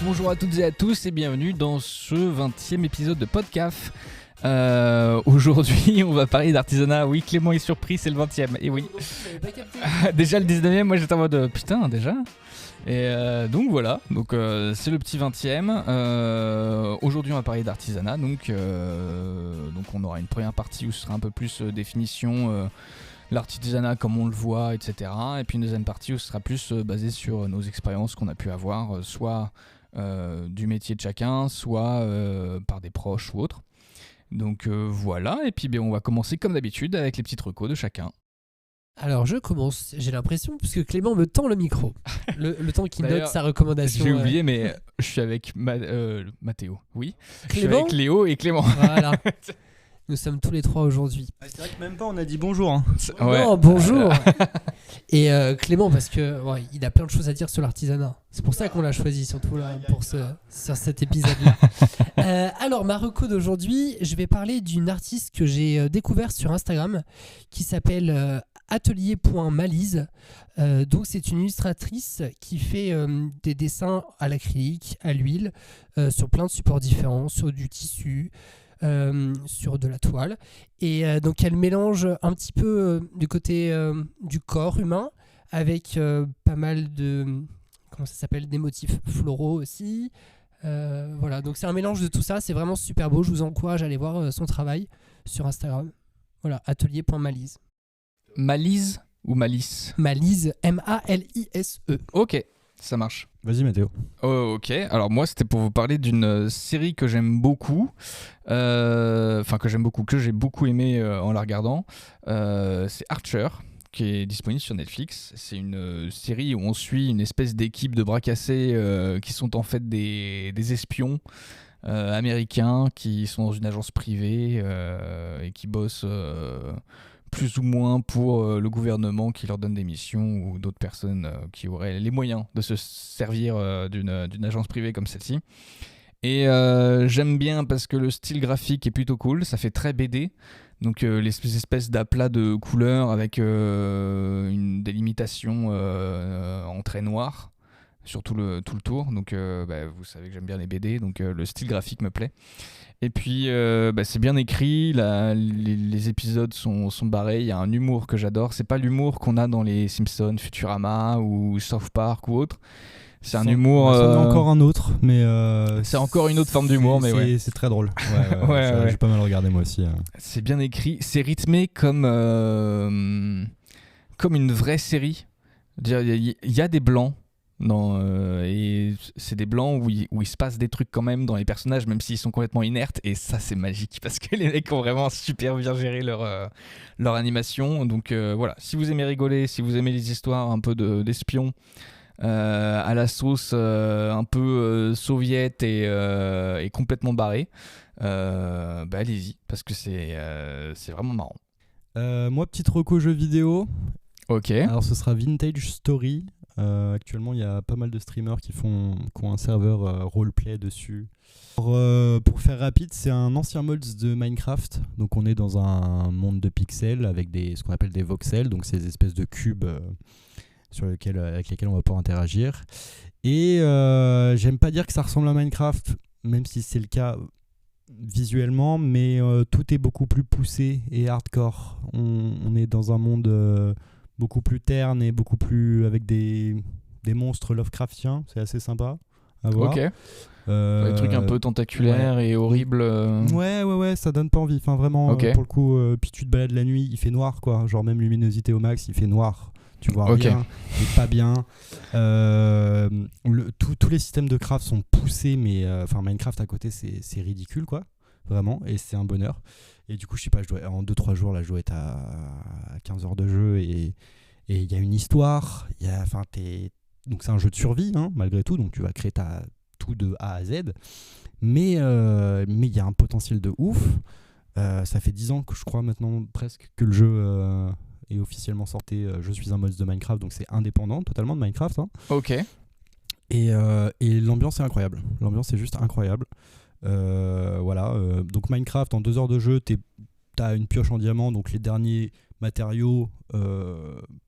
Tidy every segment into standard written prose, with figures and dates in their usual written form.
Bonjour à toutes et à tous et bienvenue dans ce 20e épisode de Podcaf. Aujourd'hui on va parler d'artisanat. Oui, Clément est surpris, c'est le 20e. Et oui. Déjà le 19e, moi j'étais en mode putain déjà. Et donc voilà, c'est le petit 20e. Aujourd'hui on va parler d'artisanat, donc on aura une première partie où ce sera un peu plus définition, l'artisanat comme on le voit, etc. Et puis une deuxième partie où ce sera plus basé sur nos expériences qu'on a pu avoir, soit du métier de chacun, soit par des proches ou autres. Donc voilà, et puis on va commencer comme d'habitude avec les petites recos de chacun. Alors je commence, j'ai l'impression, puisque Clément me tend le micro, le temps qu'il note sa recommandation. J'ai oublié, mais je suis avec Mathéo, oui. Clément, je suis avec Léo et Clément. Voilà, nous sommes tous les trois aujourd'hui. C'est vrai que même pas on a dit bonjour. Hein. Ouais. Non, bonjour. Et Clément, parce que il a plein de choses à dire sur l'artisanat. C'est pour ça qu'on l'a choisi, surtout là, sur cet épisode-là. Alors, ma reco d'aujourd'hui, je vais parler d'une artiste que j'ai découverte sur Instagram, qui s'appelle atelier.malise. Donc c'est une illustratrice qui fait des dessins à l'acrylique, à l'huile, sur plein de supports différents, sur du tissu, sur de la toile. Et donc elle mélange un petit peu du côté du corps humain avec pas mal de des motifs floraux aussi. Voilà, donc c'est un mélange de tout ça, c'est vraiment super beau. Je vous encourage à aller voir son travail sur Instagram. Voilà, atelier.malise. Malise ou Malice? Malise, M-A-L-I-S-E. Ok, ça marche. Vas-y Mathéo. Oh, ok, alors moi c'était pour vous parler d'une série que j'aime beaucoup, que j'ai beaucoup aimé en la regardant. C'est Archer, qui est disponible sur Netflix. C'est une série où on suit une espèce d'équipe de bras cassés qui sont en fait des espions américains qui sont dans une agence privée et qui bossent plus ou moins pour le gouvernement qui leur donne des missions ou d'autres personnes qui auraient les moyens de se servir d'une agence privée comme celle-ci. Et j'aime bien parce que le style graphique est plutôt cool, ça fait très BD. Donc les espèces d'aplats de couleurs avec une délimitation en trait noir sur tout le tour. Donc vous savez que j'aime bien les BD, donc le style graphique me plaît. Et puis c'est bien écrit, les épisodes sont barrés, il y a un humour que j'adore. C'est pas l'humour qu'on a dans les Simpsons, Futurama ou South Park ou autre. C'est un humour... C'en est encore un autre, mais... c'est encore une autre forme d'humour, mais ouais. C'est très drôle. Ouais. J'ai pas mal regardé moi aussi. C'est bien écrit, c'est rythmé comme une vraie série. Il y a des blancs, et c'est des blancs où il se passe des trucs quand même dans les personnages, même s'ils sont complètement inertes, et ça c'est magique, parce que les mecs ont vraiment super bien géré leur animation. Donc voilà, si vous aimez rigoler, si vous aimez les histoires un peu d'espions, à la sauce un peu soviète et complètement barrée, allez-y, parce que c'est vraiment marrant. Moi, petite reco jeux vidéo. Ok. Alors ce sera Vintage Story. Actuellement il y a pas mal de streamers qui ont un serveur roleplay dessus. Alors, pour faire rapide, c'est un ancien mods de Minecraft. Donc on est dans un monde de pixels avec ce qu'on appelle des voxels, donc ces espèces de cubes avec lesquels on va pouvoir interagir. Et j'aime pas dire que ça ressemble à Minecraft, même si c'est le cas visuellement, mais tout est beaucoup plus poussé et hardcore. On est dans un monde beaucoup plus terne et beaucoup plus avec des monstres Lovecraftiens. C'est assez sympa à voir. Ok. Des trucs un peu tentaculaires et horribles. Ouais, ça donne pas envie. Enfin, vraiment, pour le coup, puis tu te balades la nuit, il fait noir, quoi. Genre, même luminosité au max, il fait noir. Tu vois rien, et pas bien. Tous les systèmes de craft sont poussés, mais Minecraft à côté, c'est ridicule, quoi. Vraiment, et c'est un bonheur. Et du coup, je sais pas, en 2-3 jours, là, je dois être à 15 heures de jeu, et il y a une histoire. Donc, c'est un jeu de survie, hein, malgré tout. Donc, tu vas créer tout de A à Z. Mais il y a un potentiel de ouf. Ça fait 10 ans que je crois maintenant, presque, que le jeu... est officiellement sorti. Je suis un mod de Minecraft, donc c'est indépendant totalement de Minecraft, hein. Ok. Et l'ambiance est incroyable. L'ambiance est juste incroyable. Donc Minecraft, en 2 heures de jeu, t'as une pioche en diamant, donc les derniers matériaux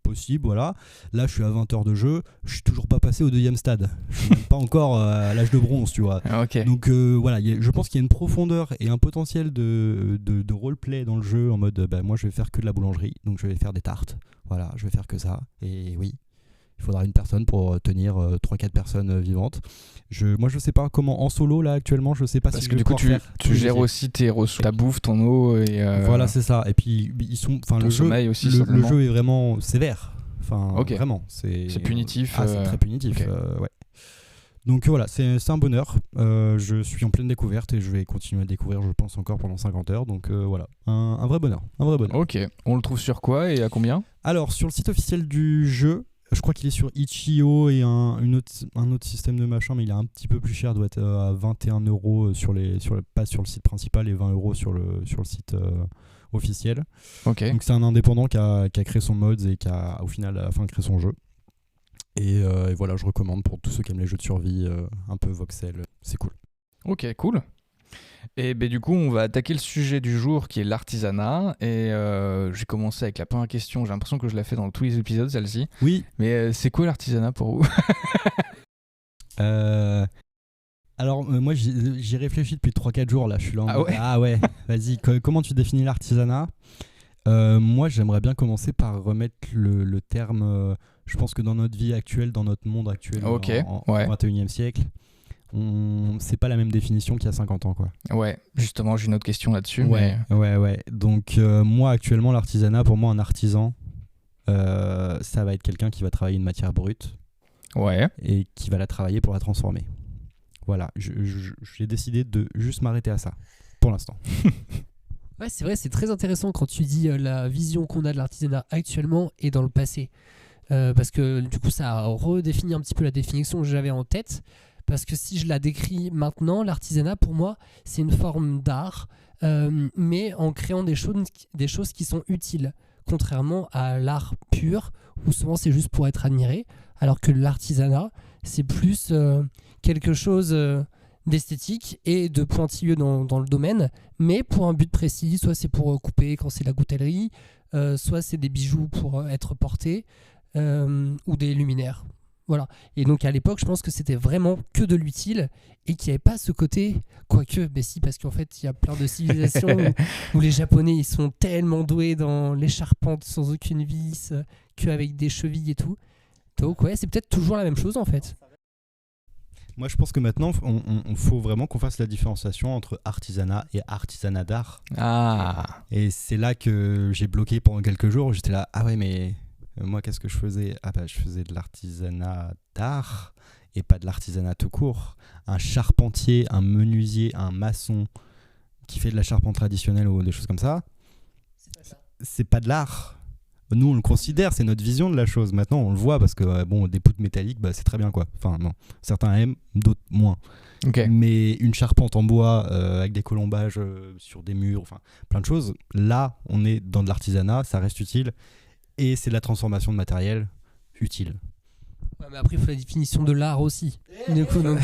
possibles, voilà. Là, je suis à 20 heures de jeu, je suis toujours pas passé au deuxième stade. Je suis même pas encore à l'âge de bronze, tu vois. Ok. Donc voilà, je pense qu'il y a une profondeur et un potentiel de roleplay dans le jeu en mode, moi je vais faire que de la boulangerie, donc je vais faire des tartes. Voilà, je vais faire que ça. Et oui, il faudra une personne pour tenir 3-4 personnes vivantes. Moi je sais pas comment en solo là actuellement, je sais pas Parce si que je du vais coup, pouvoir faire tous tu les gères métiers. aussi tes ressources, ta bouffe, ton eau et Voilà, c'est ça. Et puis ils sont, enfin ton le jeu, sommeil aussi, le certainement. jeu est vraiment sévère. Enfin Ok. vraiment, c'est punitif, Ah, c'est très punitif. ok. Ouais. Donc voilà, c'est un bonheur. Je suis en pleine découverte et je vais continuer à découvrir, je pense, encore pendant 50 heures. Donc voilà, un vrai bonheur. Un vrai bonheur. Ok. On le trouve sur quoi et à combien? Alors, sur le site officiel du jeu, je crois qu'il est sur Itch.io et un autre système de machin, mais il est un petit peu plus cher, doit être à 21 euros pas sur le site principal et 20 euros sur le site officiel. Ok. Donc c'est un indépendant qui a créé son mods et qui a au final à la fin créé son jeu. Et voilà, je recommande pour tous ceux qui aiment les jeux de survie un peu voxel, c'est cool. Ok, cool. Et ben du coup, on va attaquer le sujet du jour qui est l'artisanat. Et j'ai commencé avec la première question. J'ai l'impression que je l'ai fait dans tous les épisodes, celle-ci. Oui. Mais c'est quoi l'artisanat pour vous? Alors moi j'y réfléchis depuis 3-4 jours là, je suis là en Ah mode, ouais. ah ouais, vas-y, comment tu définis l'artisanat? Moi j'aimerais bien commencer par remettre le terme, je pense que dans notre vie actuelle, dans notre monde actuel, Ok, au ouais. 21e siècle, c'est pas la même définition qu'il y a 50 ans quoi. Ouais, justement, j'ai une autre question là-dessus. Ouais. Donc moi actuellement l'artisanat, pour moi un artisan, ça va être quelqu'un qui va travailler une matière brute Ouais. et qui va la travailler pour la transformer. Voilà, j'ai décidé de juste m'arrêter à ça, pour l'instant. Ouais, c'est vrai, c'est très intéressant quand tu dis la vision qu'on a de l'artisanat actuellement et dans le passé. Parce que du coup, ça a redéfini un petit peu la définition que j'avais en tête. Parce que si je la décris maintenant, l'artisanat, pour moi, c'est une forme d'art, mais en créant des choses qui sont utiles. Contrairement à l'art pur, où souvent c'est juste pour être admiré, alors que l'artisanat, c'est plus quelque chose d'esthétique et de pointilleux dans le domaine, mais pour un but précis. Soit c'est pour couper quand c'est la goutellerie, soit c'est des bijoux pour être portés, ou des luminaires. Voilà. Et donc à l'époque, je pense que c'était vraiment que de l'utile et qu'il n'y avait pas ce côté, quoique, mais si, parce qu'en fait, il y a plein de civilisations où les Japonais, ils sont tellement doués dans les charpentes sans aucune vis, qu'avec des chevilles et tout. Donc ouais, c'est peut-être toujours la même chose en fait. Moi, je pense que maintenant, on faut vraiment qu'on fasse la différenciation entre artisanat et artisanat d'art. Ah. Et c'est là que j'ai bloqué pendant quelques jours. J'étais là, ah ouais, mais moi, qu'est-ce que je faisais? Ah bah, je faisais de l'artisanat d'art et pas de l'artisanat tout court. Un charpentier, un menuisier, un maçon qui fait de la charpente traditionnelle ou des choses comme ça, c'est pas de l'art. Nous, on le considère, c'est notre vision de la chose. Maintenant, on le voit parce que bon, des poutres métalliques, bah, c'est très bien quoi. Enfin, non, certains aiment, d'autres moins. Ok. Mais une charpente en bois avec des colombages sur des murs, enfin, plein de choses. Là, on est dans de l'artisanat, ça reste utile. Et c'est de la transformation de matériel utile. Ouais, mais après, il faut la définition de l'art aussi. Du coup, donc,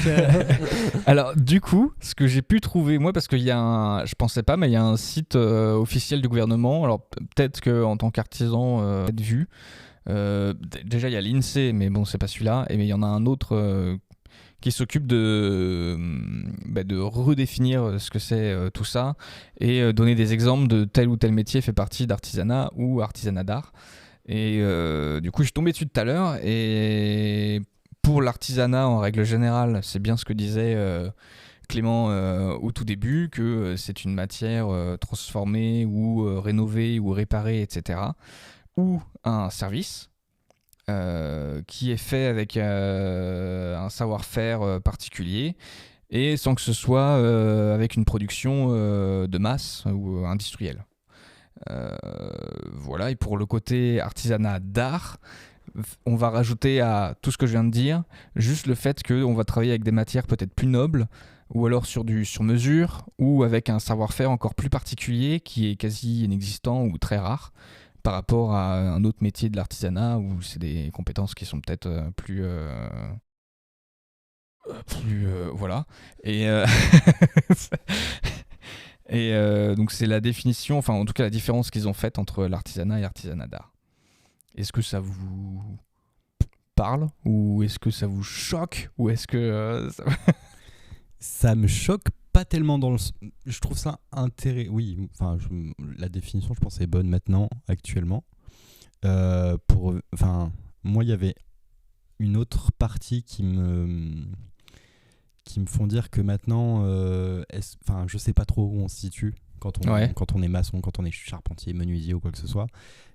Alors, du coup, ce que j'ai pu trouver, moi, parce qu'il y a un. Je pensais pas, mais il y a un site officiel du gouvernement. Alors, peut-être qu'en tant qu'artisan, peut-être vu. Déjà, il y a l'INSEE, mais bon, c'est pas celui-là. Et mais il y en a un autre qui s'occupe de redéfinir ce que c'est tout ça et donner des exemples de tel ou tel métier fait partie d'artisanat ou artisanat d'art. Et du coup, je suis tombé dessus tout à l'heure. Et pour l'artisanat, en règle générale, c'est bien ce que disait Clément au tout début, que c'est une matière transformée ou rénovée ou réparée, etc. Ou un service qui est fait avec un savoir-faire particulier et sans que ce soit avec une production de masse ou industrielle. Voilà, et pour le côté artisanat d'art, on va rajouter à tout ce que je viens de dire juste le fait qu'on va travailler avec des matières peut-être plus nobles ou alors sur mesure ou avec un savoir-faire encore plus particulier qui est quasi inexistant ou très rare par rapport à un autre métier de l'artisanat où c'est des compétences qui sont peut-être plus voilà. Et Et donc c'est la définition, enfin en tout cas la différence qu'ils ont faite entre l'artisanat et l'artisanat d'art. Est-ce que ça vous parle ou est-ce que ça vous choque ou est-ce que Ça me choque pas tellement dans le... Je trouve ça intéressant. Oui, enfin, la définition, je pense, est bonne maintenant, actuellement. Moi, il y avait une autre partie qui me font dire que maintenant, je sais pas trop où on se situe quand on est maçon, quand on est charpentier, menuisier ou quoi que ce soit.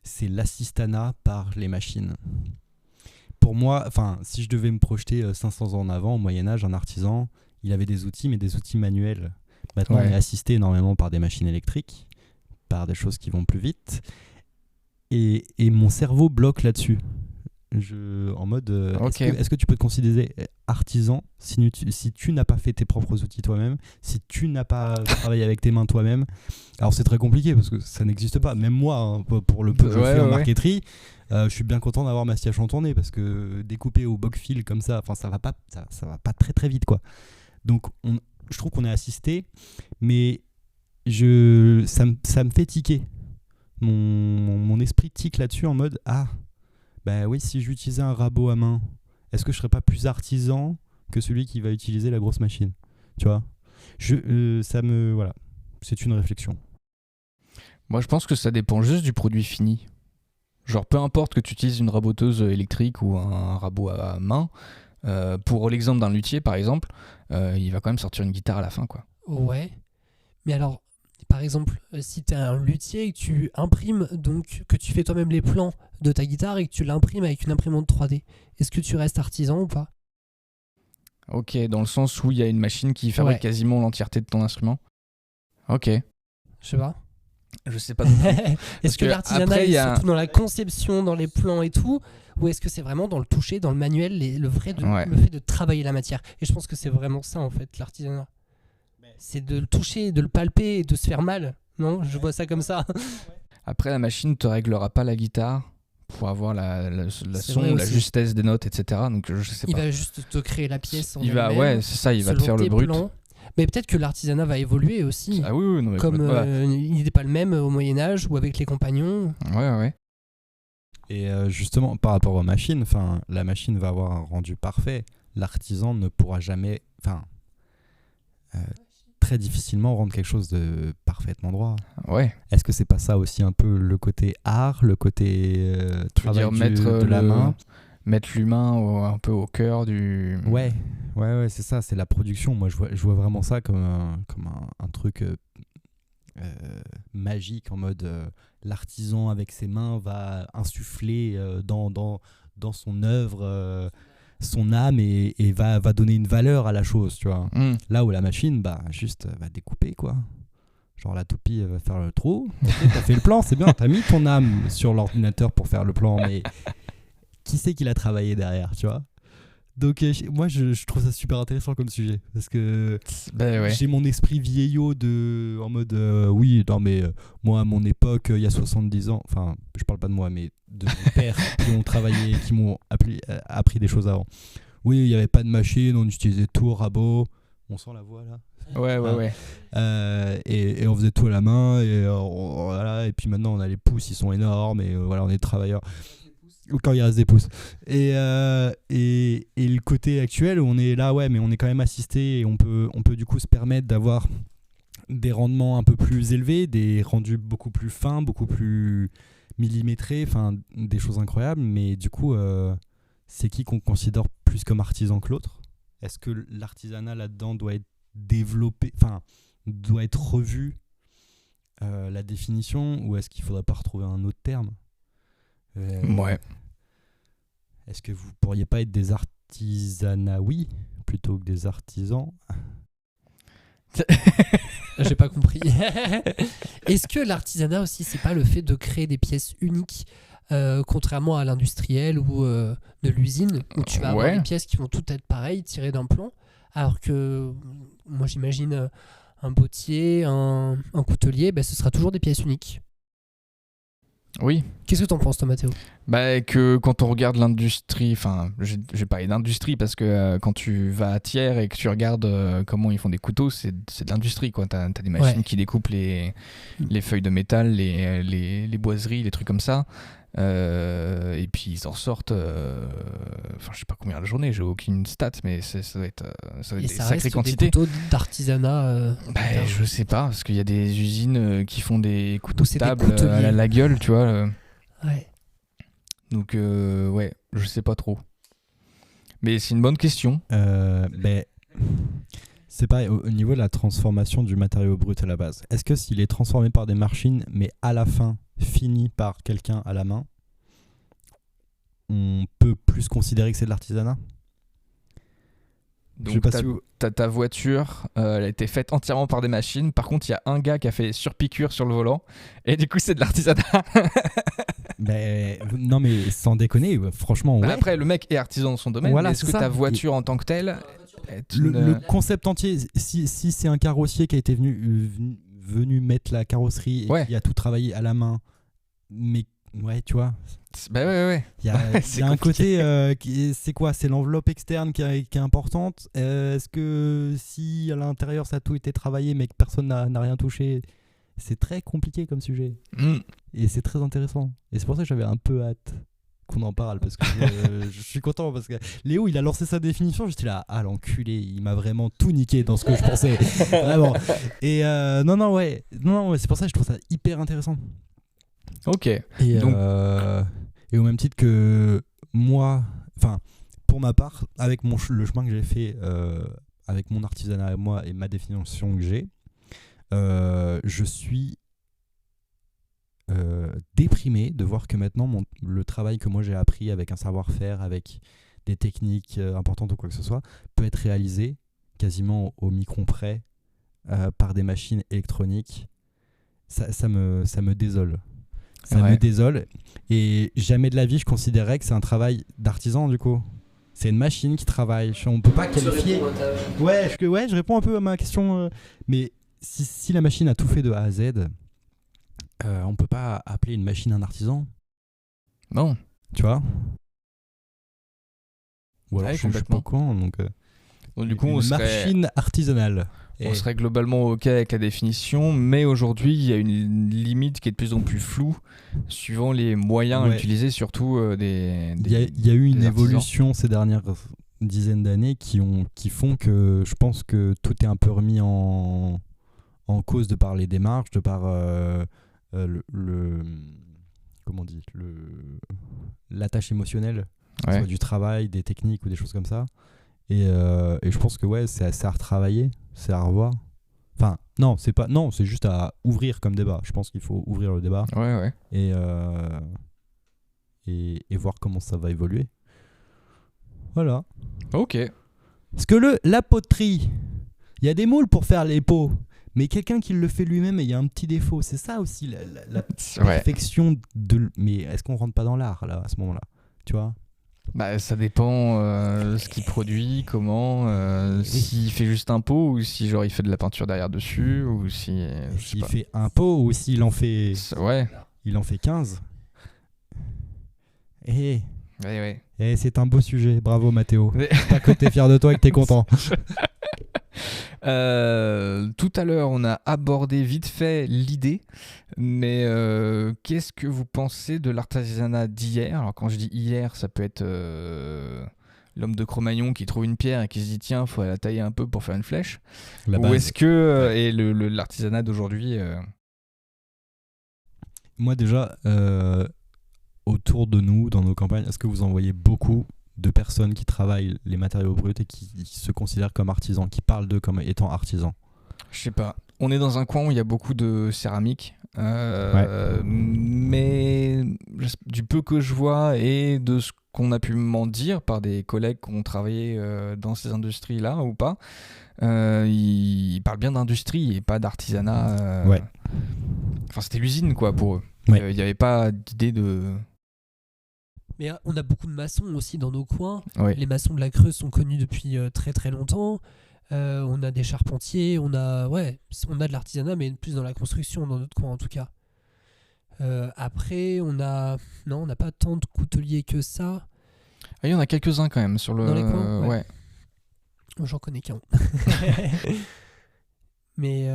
C'est l'assistanat par les machines. Pour moi, si je devais me projeter 500 ans en avant, au Moyen-Âge, un artisan, il avait des outils, mais des outils manuels. Maintenant, on est assisté énormément par des machines électriques, par des choses qui vont plus vite. Et mon cerveau bloque là-dessus. En mode, est-ce que tu peux te considérer artisan si tu n'as pas fait tes propres outils toi-même, si tu n'as pas travaillé avec tes mains toi-même? Alors c'est très compliqué parce que ça n'existe pas. Même moi, hein, pour le peu que je fais en marqueterie, je suis bien content d'avoir ma scie à chantourner parce que découper au boc-fil comme ça va pas très très vite, quoi. Donc je trouve qu'on est assisté, mais ça me fait tiquer. Mon esprit tique là-dessus en mode bah oui, si j'utilisais un rabot à main, est-ce que je serais pas plus artisan que celui qui va utiliser la grosse machine? Tu vois, voilà, c'est une réflexion. Moi, je pense que ça dépend juste du produit fini. Genre, peu importe que tu utilises une raboteuse électrique ou un rabot à main, pour l'exemple d'un luthier, par exemple, il va quand même sortir une guitare à la fin, quoi. Ouais, mais alors, par exemple, si tu es un luthier et que tu imprimes, donc que tu fais toi-même les plans de ta guitare et que tu l'imprimes avec une imprimante 3D, est-ce que tu restes artisan ou pas? Ok, dans le sens où il y a une machine qui fabrique quasiment l'entièreté de ton instrument. Ok. Je sais pas. Je sais pas. Est-ce que l'artisanat est surtout dans la conception, dans les plans et tout, ou est-ce que c'est vraiment dans le toucher, dans le manuel, le fait de travailler la matière? Et je pense que c'est vraiment ça en fait, l'artisanat. C'est de le toucher, de le palper et de se faire mal. Non, je vois ça comme ça. Après, la machine ne te réglera pas la guitare pour avoir la son, la justesse des notes, etc. Donc je sais pas. Il va juste te créer la pièce en c'est ça, il va te faire le brut. Plans. Mais peut-être que l'artisanat va évoluer aussi. Ah oui, non, mais comme il n'était pas le même au Moyen-Âge ou avec les compagnons. Ouais. Et justement, par rapport aux machines, la machine va avoir un rendu parfait. L'artisan ne pourra jamais, très difficilement rendre quelque chose de parfaitement droit. Ouais. Est-ce que c'est pas ça aussi un peu le côté art, le côté travail de la main? Mettre l'humain un peu au cœur du... Ouais, c'est ça, c'est la production. Moi, je vois vraiment ça comme un truc magique, en mode l'artisan avec ses mains va insuffler dans son œuvre son âme et va donner une valeur à la chose, tu vois. Là où la machine, juste va découper, quoi. Genre la toupie va faire le trou, t'as fait le plan, c'est bien, t'as mis ton âme sur l'ordinateur pour faire le plan, mais qui c'est qui l'a travaillé derrière, tu vois? Donc moi je trouve ça super intéressant comme sujet parce que j'ai mon esprit vieillot en mode moi à mon époque il y a 70 ans, enfin je parle pas de moi mais de mes pères qui ont travaillé, qui m'ont appris des choses avant. Oui, il n'y avait pas de machine, on utilisait tout au rabot. On sent la voix là. Ouais. Et on faisait tout à la main et puis maintenant on a les pouces, ils sont énormes et on est travailleurs. Ou quand il reste des pouces. Et le côté actuel où on est là, mais on est quand même assisté et on peut du coup se permettre d'avoir des rendements un peu plus élevés, des rendus beaucoup plus fins, beaucoup plus millimétrés, des choses incroyables. Mais du coup, c'est qui qu'on considère plus comme artisan que l'autre? Est-ce que l'artisanat là-dedans doit être développé, doit être revu, la définition, ou est-ce qu'il faudrait pas retrouver un autre terme? Ouais. Est-ce que vous pourriez pas être des artisanaouis plutôt que des artisans? J'ai pas compris. Est-ce que l'artisanat aussi, c'est pas le fait de créer des pièces uniques, contrairement à l'industriel ou de l'usine, où tu vas avoir des pièces qui vont toutes être pareilles, tirées d'un plan, alors que moi j'imagine un bottier, un coutelier, ce sera toujours des pièces uniques. Oui. Qu'est-ce que t'en penses, toi, Mathéo? Bah, que quand on regarde l'industrie, enfin, je vais parler d'industrie parce que quand tu vas à Thiers et que tu regardes comment ils font des couteaux, c'est de l'industrie, quoi. T'as des machines qui découpent les feuilles de métal, les boiseries, les trucs comme ça. Et puis ils en sortent, enfin, je sais pas combien la journée, j'ai aucune stat, mais ça doit être des sacrées quantités. Des couteaux d'artisanat. Je sais pas, parce qu'il y a des usines qui font des couteaux de table des à la gueule, tu vois. Ouais. Donc, ouais, je sais pas trop. Mais c'est une bonne question. C'est pareil, au niveau de la transformation du matériau brut à la base. Est-ce que s'il est transformé par des machines, mais à la fin fini par quelqu'un à la main, on peut plus considérer que c'est de l'artisanat? Donc t'as ta voiture, elle a été faite entièrement par des machines. Par contre, il y a un gars qui a fait surpiqûre sur le volant. Et du coup, c'est de l'artisanat. Non, mais sans déconner, franchement, ouais. Après, le mec est artisan dans son domaine. Voilà, est-ce que ta voiture en tant que telle est le concept entier, si c'est un carrossier qui a été venu mettre la carrosserie et qui a tout travaillé à la main, mais ouais, tu vois. Bah ouais. Il y a un côté, c'est quoi? C'est l'enveloppe externe qui est importante. Est-ce que si à l'intérieur ça a tout été travaillé mais que personne n'a rien touché, c'est très compliqué comme sujet. Et c'est très intéressant. Et c'est pour ça que j'avais un peu hâte qu'on en parle, parce que je suis content, parce que Léo, il a lancé sa définition, j'étais là, ah l'enculé, il m'a vraiment tout niqué dans ce que je pensais. Vraiment. Et non, c'est pour ça que je trouve ça hyper intéressant. Ok. Et au même titre que moi, enfin, pour ma part, avec le chemin que j'ai fait avec mon artisanat et moi et ma définition que j'ai, je suis déprimé de voir que maintenant le travail que moi j'ai appris avec un savoir-faire, avec des techniques importantes ou quoi que ce soit, peut être réalisé quasiment au micron près par des machines électroniques. Ça me désole. Ça me désole. Et jamais de la vie je considérais que c'est un travail d'artisan, du coup. C'est une machine qui travaille. On peut pas qualifier. Ouais, je réponds un peu à ma question. Mais si la machine a tout fait de A à Z, on peut pas appeler une machine un artisan. Non. Tu vois? Ou alors je suis pas au courant. Donc du coup, une machine artisanale. On serait globalement OK avec la définition, mais aujourd'hui, il y a une limite qui est de plus en plus floue, suivant les moyens utilisés, surtout des Il y a eu une évolution ces dernières dizaines d'années qui font que je pense que tout est un peu remis en cause de par les démarches, de par comment on dit, l'attache émotionnelle, soit du travail, des techniques ou des choses comme ça. Et je pense que c'est à retravailler, c'est à revoir. Enfin, c'est juste à ouvrir comme débat. Je pense qu'il faut ouvrir le débat. Ouais. Et voir comment ça va évoluer. Voilà. Ok. Parce que la poterie, il y a des moules pour faire les pots, mais quelqu'un qui le fait lui-même, il y a un petit défaut. C'est ça aussi la perfection de. Mais est-ce qu'on rentre pas dans l'art là à ce moment-là? Tu vois? Bah, ça dépend ce qu'il produit, comment, s'il fait juste un pot ou si genre il fait de la peinture derrière dessus ou si s'il fait un pot ou s'il en fait il en fait 15. Et c'est un beau sujet, bravo Mathéo. Pas que t'es fier de toi et que t'es content. Tout à l'heure, on a abordé vite fait l'idée, mais qu'est-ce que vous pensez de l'artisanat d'hier? Alors quand je dis hier, ça peut être l'homme de Cro-Magnon qui trouve une pierre et qui se dit tiens, faut la tailler un peu pour faire une flèche. Ou est-ce que et l'artisanat d'aujourd'hui Moi déjà, autour de nous, dans nos campagnes, est-ce que vous en voyez beaucoup de personnes qui travaillent les matériaux bruts et qui se considèrent comme artisans, qui parlent d'eux comme étant artisans? Je sais pas. On est dans un coin où il y a beaucoup de céramique, mais du peu que je vois et de ce qu'on a pu m'en dire par des collègues qui ont travaillé dans ces industries-là ou pas, ils parlent bien d'industrie et pas d'artisanat. Enfin, c'était l'usine quoi pour eux. Il n'y avait pas d'idée de... Mais on a beaucoup de maçons aussi dans nos coins. Oui. Les maçons de la Creuse sont connus depuis très très longtemps. On a des charpentiers, on a de l'artisanat, mais plus dans la construction, dans notre coin en tout cas. Après, non, on n'a pas tant de couteliers que ça. Ah, il y en a quelques-uns quand même sur le. Dans les coins, ouais. Ouais. J'en connais qu'un. Mais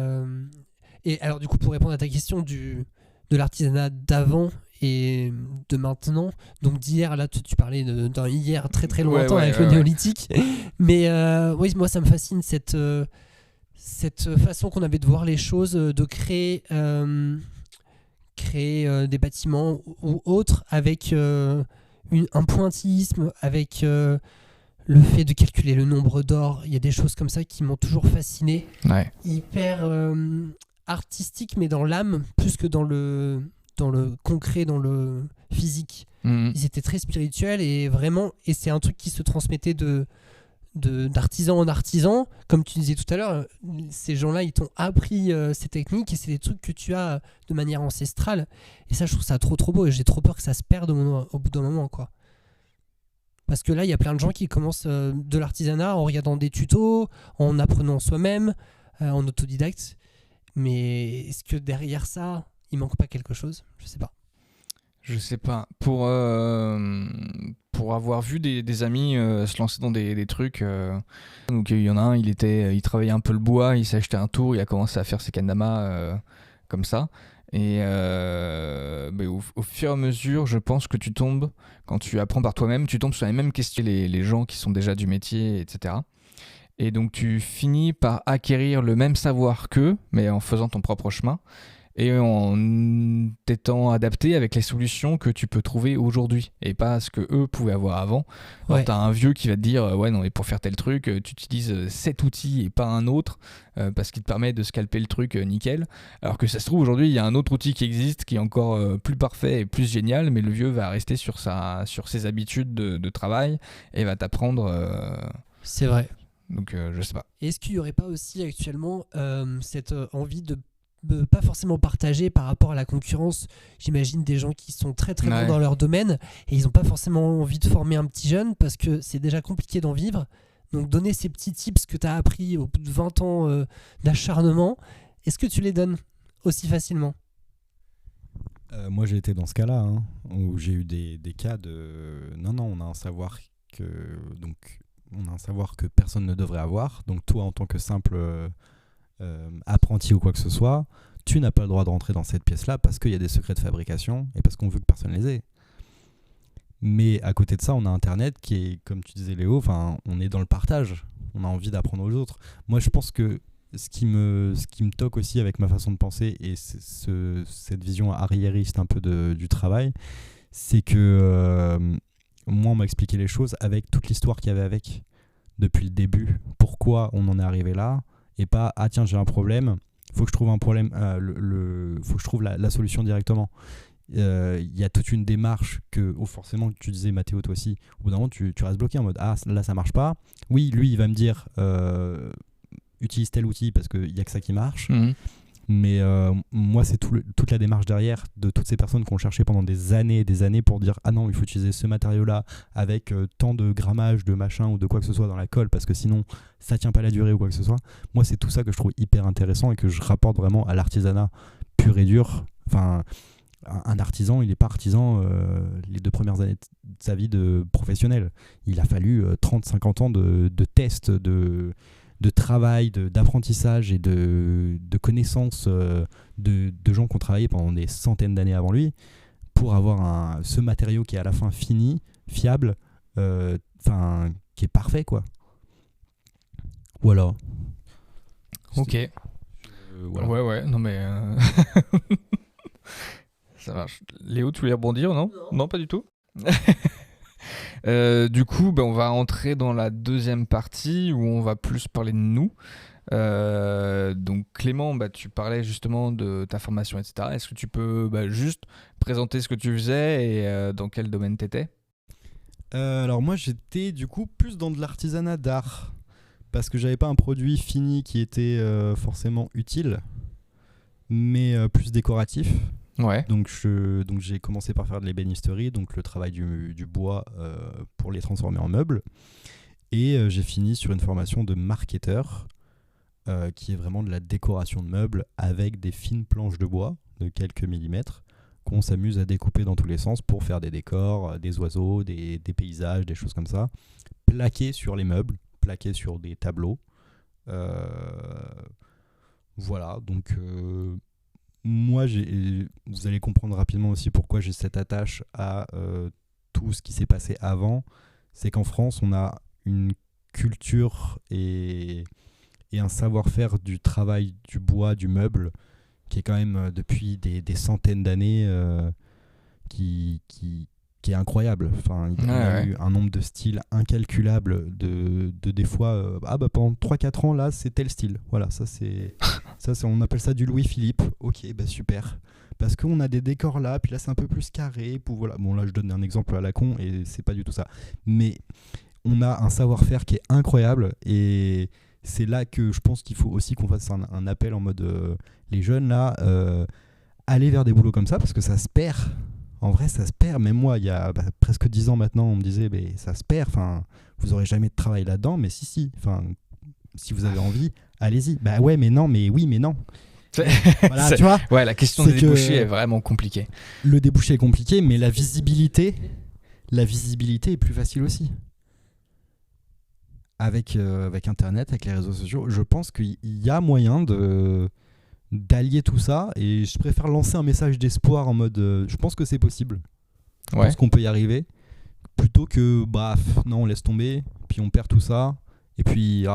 et alors du coup, pour répondre à ta question de l'artisanat d'avant et de maintenant, donc d'hier, là tu parlais d'un hier très très lointain avec le néolithique, mais oui, moi ça me fascine cette façon qu'on avait de voir les choses, de créer des bâtiments ou autres avec un pointillisme, avec le fait de calculer le nombre d'or. Il y a des choses comme ça qui m'ont toujours fasciné. Ouais. Hyper artistique, mais dans l'âme, plus que dans le concret, dans le physique. Ils étaient très spirituels et vraiment, et c'est un truc qui se transmettait d'artisan en artisan. Comme tu disais tout à l'heure, ces gens-là, ils t'ont appris ces techniques et c'est des trucs que tu as de manière ancestrale. Et ça, je trouve ça trop trop beau et j'ai trop peur que ça se perde au bout d'un moment, quoi. Parce que là, il y a plein de gens qui commencent de l'artisanat en regardant des tutos, en apprenant soi-même, en autodidacte. Mais est-ce que derrière ça, il manque pas quelque chose ? Je sais pas. Je sais pas. Pour avoir vu des amis se lancer dans des trucs, donc il y en a un, il travaillait un peu le bois, il s'est acheté un tour, il a commencé à faire ses kendama comme ça. Et au fur et à mesure, je pense que tu tombes, quand tu apprends par toi-même, tu tombes sur les mêmes questions, les gens qui sont déjà du métier, etc. Et donc tu finis par acquérir le même savoir qu'eux, mais en faisant ton propre chemin. Et en t'étant adapté avec les solutions que tu peux trouver aujourd'hui et pas ce que eux pouvaient avoir avant. Alors t'as un vieux qui va te dire ouais non mais pour faire tel truc tu utilises cet outil et pas un autre parce qu'il te permet de scalper le truc nickel, alors que ça se trouve aujourd'hui il y a un autre outil qui existe qui est encore plus parfait et plus génial, mais le vieux va rester sur ses habitudes de travail et va t'apprendre c'est vrai. Donc je sais pas. Est-ce qu'il y aurait pas aussi actuellement cette envie de pas forcément partagé par rapport à la concurrence? J'imagine des gens qui sont très très bons dans leur domaine et ils n'ont pas forcément envie de former un petit jeune parce que c'est déjà compliqué d'en vivre. Donc donner ces petits tips que tu as appris au bout de 20 ans d'acharnement, est-ce que tu les donnes aussi facilement? Moi j'ai été dans ce cas-là, où j'ai eu des cas de non, on a un savoir que personne ne devrait avoir. Donc toi en tant que simple apprenti ou quoi que ce soit, tu n'as pas le droit de rentrer dans cette pièce-là parce qu'il y a des secrets de fabrication et parce qu'on veut que personne les ait. Mais à côté de ça, on a Internet qui est, comme tu disais Léo, on est dans le partage. On a envie d'apprendre aux autres. Moi, je pense que ce qui me toque aussi avec ma façon de penser et cette vision arriériste un peu du travail, c'est que moi, on m'a expliqué les choses avec toute l'histoire qu'il y avait avec depuis le début. Pourquoi on en est arrivé là ? Et pas ah tiens j'ai un problème, faut que je trouve un problème, faut que je trouve la solution directement. Il y a toute une démarche que forcément tu disais Mathéo toi aussi, au bout d'un moment tu restes bloqué en mode ah là ça marche pas. Oui lui il va me dire utilise tel outil parce qu'il y a que ça qui marche. Mais moi c'est toute la démarche derrière de toutes ces personnes qui ont cherché pendant des années pour dire ah non il faut utiliser ce matériau là avec tant de grammage de machin ou de quoi que ce soit dans la colle parce que sinon ça tient pas la durée ou quoi que ce soit. Moi c'est tout ça que je trouve hyper intéressant et que je rapporte vraiment à l'artisanat pur et dur. Enfin un artisan il est pas artisan les 2 premières années de sa vie de professionnel. Il a fallu 30-50 ans de tests, de travail, d'apprentissage et de connaissances de gens qui ont travaillé pendant des centaines d'années avant lui pour avoir ce matériau qui est à la fin fini, fiable, qui est parfait quoi. Voilà. Ok. Voilà. Ouais, non mais... Ça marche. Léo, tu voulais rebondir, non ? Non, pas du tout. Du coup, on va entrer dans la deuxième partie où on va plus parler de nous. Donc Clément, tu parlais justement de ta formation, etc. Est-ce que tu peux juste présenter ce que tu faisais et dans quel domaine tu étais ? Alors moi j'étais du coup plus dans de l'artisanat d'art parce que j'avais pas un produit fini qui était forcément utile mais plus décoratif. Ouais. Donc j'ai commencé par faire de l'ébénisterie, donc le travail du bois pour les transformer en meubles. Et j'ai fini sur une formation de marketeur qui est vraiment de la décoration de meubles avec des fines planches de bois de quelques millimètres qu'on s'amuse à découper dans tous les sens pour faire des décors, des oiseaux, des paysages, des choses comme ça, plaqués sur les meubles, plaqués sur des tableaux. Voilà, donc moi, vous allez comprendre rapidement aussi pourquoi j'ai cette attache à tout ce qui s'est passé avant. C'est qu'en France, on a une culture et un savoir-faire du travail du bois, du meuble, qui est quand même depuis des centaines d'années qui est incroyable. Enfin, il y a eu un nombre de styles incalculable de des fois pendant 3-4 ans là c'est tel style. Voilà, ça c'est on appelle ça du Louis-Philippe. OK, super. Parce qu'on a des décors là, puis là c'est un peu plus carré, puis voilà. Bon là je donne un exemple à la con et c'est pas du tout ça. Mais on a un savoir-faire qui est incroyable et c'est là que je pense qu'il faut aussi qu'on fasse un appel en mode les jeunes là, aller vers des boulots comme ça parce que ça se perd. En vrai, ça se perd. Même moi, il y a presque 10 ans maintenant, on me disait ça se perd. Enfin, vous aurez jamais de travail là-dedans. Mais si. Enfin, si vous avez envie, allez-y. Bah ouais, mais non, mais oui, mais non. Voilà, tu vois. Ouais, la question des débouchés est vraiment compliquée. Le débouché est compliqué, mais la visibilité est plus facile aussi. Avec Internet, avec les réseaux sociaux, je pense qu'il y a moyen d'allier tout ça et je préfère lancer un message d'espoir en mode je pense que c'est possible, je pense qu'on peut y arriver plutôt que non on laisse tomber puis on perd tout ça et puis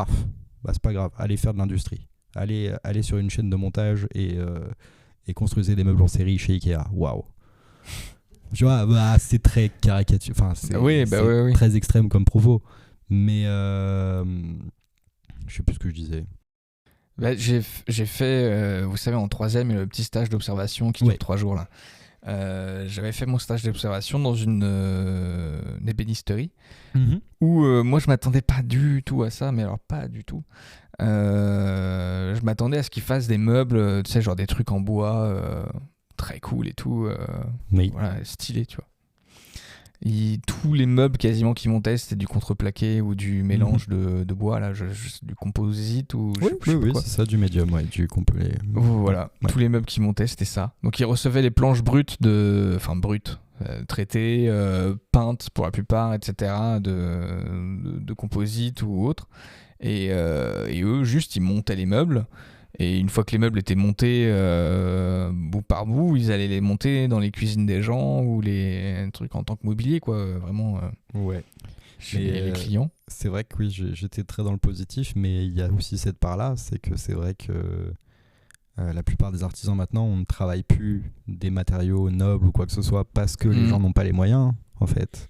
c'est pas grave, allez faire de l'industrie, allez sur une chaîne de montage et construisez des meubles en série chez Ikea. Waouh, tu vois, c'est très caricature, enfin c'est très extrême comme propos, mais je sais plus ce que je disais. J'ai fait, vous savez, en 3e, le petit stage d'observation qui dure 3 jours là. J'avais fait mon stage d'observation dans une ébénisterie où moi je m'attendais pas du tout à ça, mais alors pas du tout. Je m'attendais à ce qu'ils fassent des meubles, tu sais, genre des trucs en bois très cool et tout, voilà, stylé, tu vois. Tous les meubles quasiment qui montaient, c'était du contreplaqué ou du mélange de bois, là, du composite ou oui, c'est ça, du médium, du complet. Voilà, tous les meubles qui montaient, c'était ça. Donc ils recevaient les planches brutes, traitées, peintes pour la plupart, etc., de composite ou autre. Et eux, juste, ils montaient les meubles. Et une fois que les meubles étaient montés bout par bout, ils allaient les monter dans les cuisines des gens ou les trucs en tant que mobilier, quoi, vraiment chez les clients. C'est vrai que oui, j'étais très dans le positif, mais il y a aussi cette part-là, c'est que c'est vrai que la plupart des artisans maintenant, on ne travaille plus des matériaux nobles ou quoi que ce soit parce que les gens n'ont pas les moyens, en fait.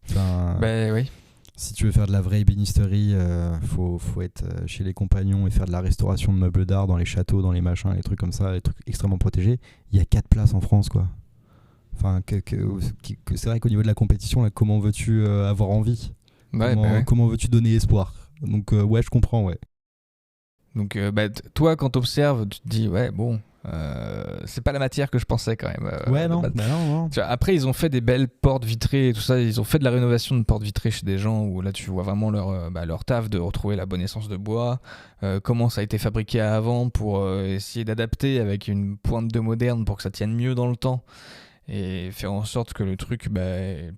Enfin, oui. Si tu veux faire de la vraie ébénisterie, faut être chez les compagnons et faire de la restauration de meubles d'art dans les châteaux, dans les machins, les trucs comme ça, les trucs extrêmement protégés. Il y a 4 places en France, quoi. Enfin, c'est vrai qu'au niveau de la compétition, là, comment veux-tu avoir envie ? Comment veux-tu donner espoir ? Donc, je comprends, ouais. Donc, toi, quand t'observes, tu te dis, c'est pas la matière que je pensais quand même. Non. Tu vois, après, ils ont fait des belles portes vitrées et tout ça. Ils ont fait de la rénovation de portes vitrées chez des gens où là, tu vois vraiment leur taf de retrouver la bonne essence de bois, comment ça a été fabriqué avant pour essayer d'adapter avec une pointe de moderne pour que ça tienne mieux dans le temps et faire en sorte que le truc,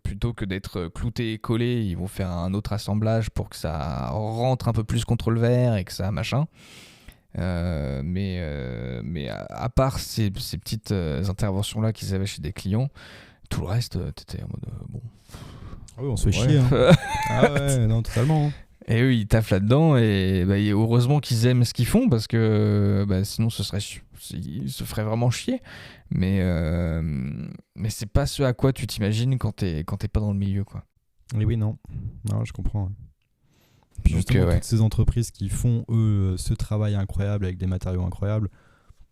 plutôt que d'être clouté et collé, ils vont faire un autre assemblage pour que ça rentre un peu plus contre le verre et que ça machin. Mais à part ces petites interventions là qu'ils avaient chez des clients, tout le reste t'étais en mode bon. Ah oui, on se fait chier. Ah ouais, non, totalement. Et eux ils taffent là-dedans et heureusement qu'ils aiment ce qu'ils font parce que sinon ils se feraient vraiment chier. Mais c'est pas ce à quoi tu t'imagines quand t'es pas dans le milieu, quoi. Et oui, non, je comprends. Puis justement, toutes ces entreprises qui font, eux, ce travail incroyable avec des matériaux incroyables,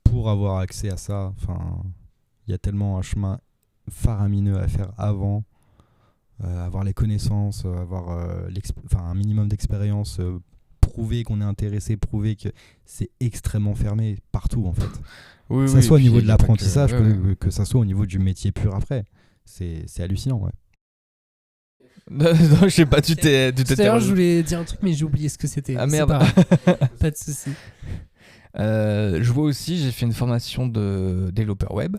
pour avoir accès à ça, il y a tellement un chemin faramineux à faire avant, avoir les connaissances, avoir un minimum d'expérience, prouver qu'on est intéressé, prouver que c'est extrêmement fermé partout, en fait. Que ça soit au niveau de l'apprentissage, que ça soit au niveau du métier pur après. C'est hallucinant, ouais. Non, je sais pas, tu t'es... D'ailleurs, je voulais dire un truc, mais j'ai oublié ce que c'était. Ah merde. Pas de souci. Je vois aussi, j'ai fait une formation de développeur web.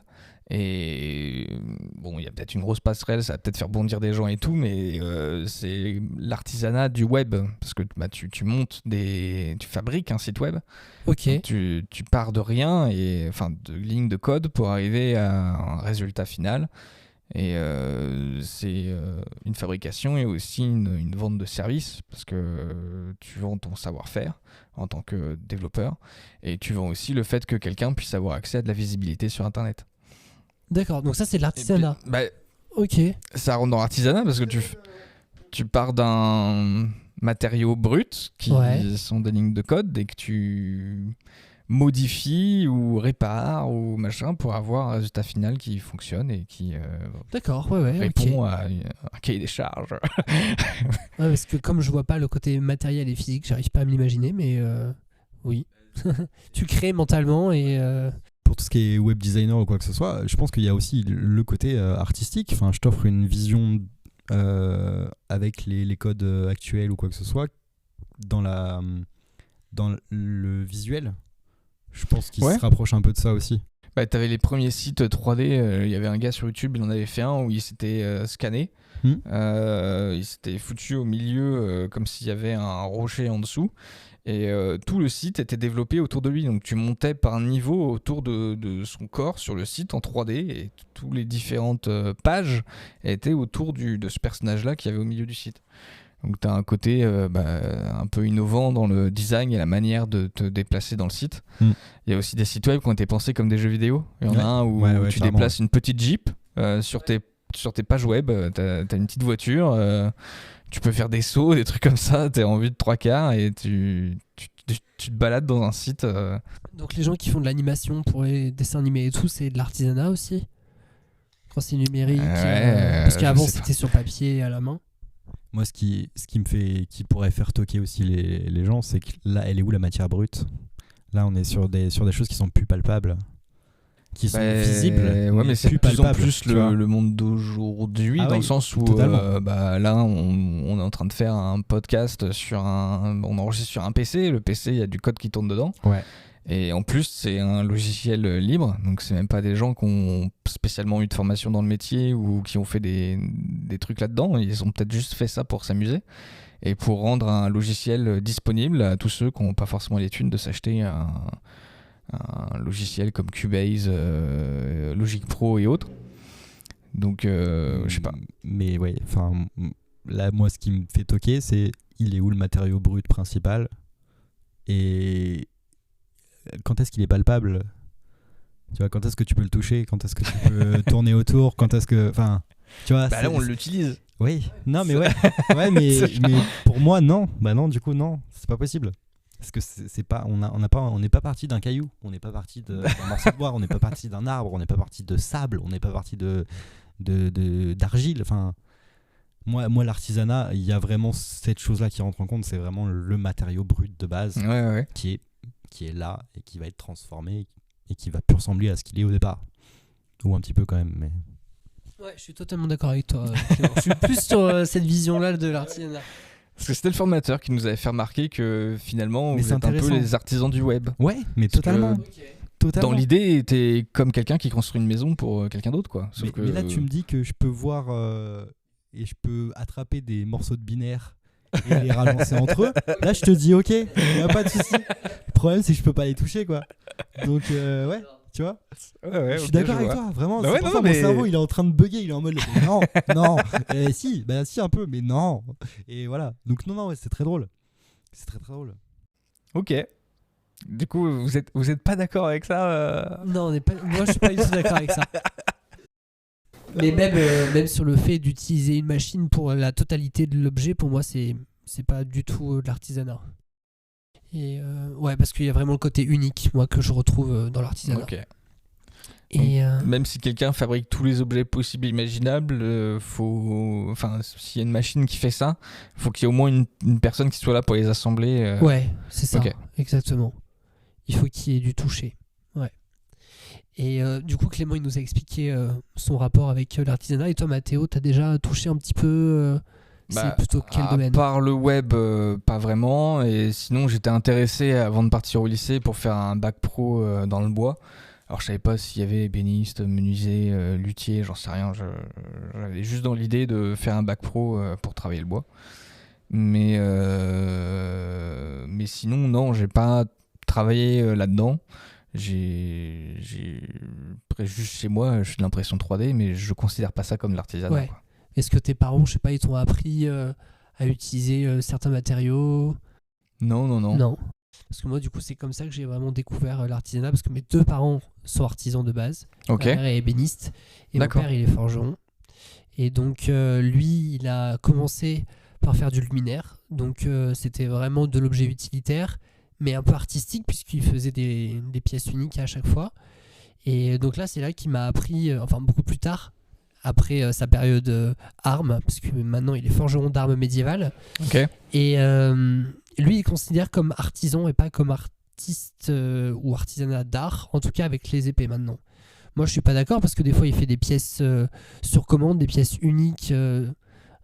Et bon, il y a peut-être une grosse passerelle, ça va peut-être faire bondir des gens et tout, mais c'est l'artisanat du web. Parce que tu montes tu fabriques un site web. Ok. Donc, tu pars de rien, de lignes de code pour arriver à un résultat final. Et c'est une fabrication et aussi une vente de services, parce que tu vends ton savoir-faire en tant que développeur, et tu vends aussi le fait que quelqu'un puisse avoir accès à de la visibilité sur Internet. D'accord, donc ça c'est de l'artisanat. Et puis, Ok. ça rentre dans l'artisanat parce que tu pars d'un matériau brut qui sont des lignes de code et que tu modifies ou répares ou machin pour avoir un résultat final qui fonctionne et qui D'accord, ouais, répond ok. à un cahier des charges. Ouais, parce que comme je vois pas le côté matériel et physique, j'arrive pas à me l'imaginer, mais oui. Tu crées mentalement et Pour tout ce qui est web designer ou quoi que ce soit, je pense qu'il y a aussi le côté artistique. Enfin, je t'offre une vision avec les codes actuels ou quoi que ce soit dans le visuel. Je pense qu'il se rapproche un peu de ça aussi. T'avais les premiers sites 3D, il y avait un gars sur YouTube, il en avait fait un où il s'était scanné. Il s'était foutu au milieu comme s'il y avait un rocher en dessous. Et tout le site était développé autour de lui. Donc tu montais par niveau autour de son corps sur le site en 3D. Et toutes les différentes pages étaient autour de ce personnage-là qu'il y avait au milieu du site. Donc tu as un côté un peu innovant dans le design et la manière de te déplacer dans le site. Il y a aussi des sites web qui ont été pensés comme des jeux vidéo. Il y en a un où tu déplaces une petite Jeep sur tes pages web. Tu as une petite voiture. Tu peux faire des sauts, des trucs comme ça. Tu es en vue de 3/4 et tu te balades dans un site. Donc les gens qui font de l'animation pour les dessins animés et tout, c'est de l'artisanat aussi quand c'est numérique parce qu'avant c'était sur papier à la main. Moi, ce qui pourrait faire toquer aussi les gens, c'est que là, elle est où la matière brute ? Là, on est sur des choses qui sont plus palpables, qui sont visibles. Ouais, mais c'est plus de plus en palpables, plus le monde d'aujourd'hui, dans le sens où là, on est en train de faire un podcast on enregistre sur un PC. Le PC, il y a du code qui tourne dedans. Ouais. Et en plus, c'est un logiciel libre, donc c'est même pas des gens qui ont spécialement eu de formation dans le métier ou qui ont fait des trucs là-dedans. Ils ont peut-être juste fait ça pour s'amuser et pour rendre un logiciel disponible à tous ceux qui n'ont pas forcément les thunes de s'acheter un logiciel comme Cubase, Logic Pro et autres. Donc, je sais pas. Mais ouais, enfin, là, moi, ce qui me fait toquer, c'est il est où le matériau brut principal et quand est-ce qu'il est palpable ? Tu vois, quand est-ce que tu peux le toucher ? Quand est-ce que tu peux tourner autour ? Quand est-ce que, enfin, tu vois. Là, on l'utilise. Oui. Non, mais ouais. Ouais, mais pour moi, non. Bah non, du coup, non, c'est pas possible. Parce que c'est pas, on n'est pas parti d'un caillou, on n'est pas parti d'un morceau de bois, on n'est pas parti d'un arbre, on n'est pas parti de sable, on n'est pas parti d'argile. Enfin, moi, l'artisanat, il y a vraiment cette chose-là qui rentre en compte. C'est vraiment le matériau brut de base qui est là et qui va être transformé et qui va plus ressembler à ce qu'il est au départ. Ou un petit peu quand même, mais... Ouais, je suis totalement d'accord avec toi. Je suis plus sur cette vision-là de l'artisanat. Parce que c'était le formateur qui nous avait fait remarquer que finalement, mais vous êtes un peu les artisans du web. Ouais, mais totalement. Dans l'idée, t'es comme quelqu'un qui construit une maison pour quelqu'un d'autre, quoi. Mais là, tu me dis que je peux voir et je peux attraper des morceaux de binaire et les ralentir entre eux. Là, je te dis ok, il n'y a pas de souci. Le problème, c'est que je peux pas les toucher, quoi. Donc, ouais, tu vois. Ouais, je suis d'accord avec toi, vraiment. Bah c'est pour ça mon cerveau, il est en train de bugger. Il est en mode non. Si un peu, mais non. Et voilà. Donc, non, ouais, c'est très drôle. C'est très, très drôle. Ok. Du coup, vous êtes pas d'accord avec ça Non, moi, je suis pas du tout d'accord avec ça. Mais même sur le fait d'utiliser une machine pour la totalité de l'objet, pour moi, c'est pas du tout de l'artisanat. Et ouais, parce qu'il y a vraiment le côté unique, moi, que je retrouve dans l'artisanat. Ok. Et même si quelqu'un fabrique tous les objets possibles et imaginables, s'il y a une machine qui fait ça, il faut qu'il y ait au moins une personne qui soit là pour les assembler. Ouais, c'est ça, okay. Exactement. Il faut qu'il y ait du toucher. Ouais. Et du coup, Clément, il nous a expliqué son rapport avec l'artisanat. Et toi, Mathéo, t'as déjà touché un petit peu c'est plutôt quel domaine ? À part le web, pas vraiment. Et sinon, j'étais intéressé avant de partir au lycée pour faire un bac pro dans le bois. Alors je savais pas s'il y avait ébéniste, menuisier, luthier, j'en sais rien. J'avais juste dans l'idée de faire un bac pro pour travailler le bois. Mais sinon, non, j'ai pas travaillé là-dedans. Après, juste chez moi, je fais de l'impression 3D, mais je considère pas ça comme de l'artisanat. Ouais. Quoi. Est-ce que tes parents, je sais pas, ils t'ont appris à utiliser certains matériaux? Non. Non. Parce que moi, du coup, c'est comme ça que j'ai vraiment découvert l'artisanat, parce que mes 2 parents sont artisans de base. Ok. Ma mère est ébéniste et mon D'accord. père, il est forgeron. Et donc, lui, il a commencé par faire du luminaire. Donc, c'était vraiment de l'objet utilitaire, mais un peu artistique, puisqu'il faisait des pièces uniques à chaque fois. Et donc là, c'est là qu'il m'a appris, enfin beaucoup plus tard, après sa période armes, parce que maintenant, il est forgeron d'armes médiévales. Ok. Et lui, il considère comme artisan et pas comme artiste ou artisanat d'art, en tout cas avec les épées maintenant. Moi, je suis pas d'accord parce que des fois, il fait des pièces sur commande, des pièces uniques